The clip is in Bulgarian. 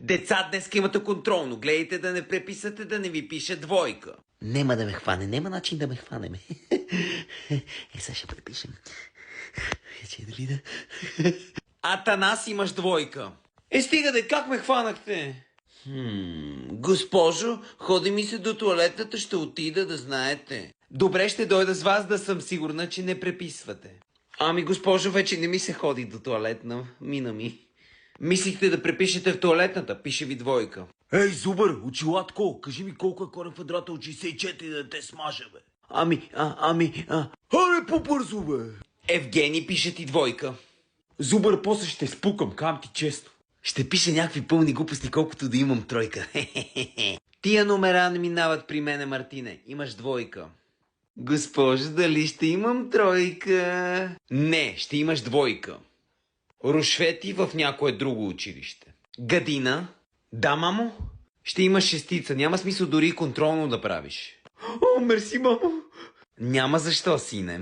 Деца, днес имате контролно. Гледайте да не преписате, да не ви пише двойка. Нема да ме хване, нема начин да ме хванем. Сега ще препишем. Че дали да... Атанас, имаш двойка. Стига де, как ме хванахте? Госпожо, ходи ми се до туалетната, ще отида, да знаете. Добре, ще дойда с вас, да съм сигурна, че не преписвате. Ами, госпожо, вече не ми се ходи до туалетна. Мина ми. Мислихте да препишете в туалетната, пише ви двойка. Ей, Зубър, очилатко, кажи ми колко е корен квадрата от 64 да те смажа, бе. Аре, по-бързо, бе. Евгений, пише ти двойка. Зубър, после ще спукам, кам ти често. Ще пише някакви пълни глупости, колкото да имам тройка. Тия номера не минават при мене, Мартине. Имаш двойка. Госпожо, дали ще имам тройка? Не, ще имаш двойка. Рушвети в някое друго училище. Гадина? Да, мамо? Ще имаш шестица. Няма смисъл дори и контролно да правиш. О, мерси, мамо. Няма защо, сине.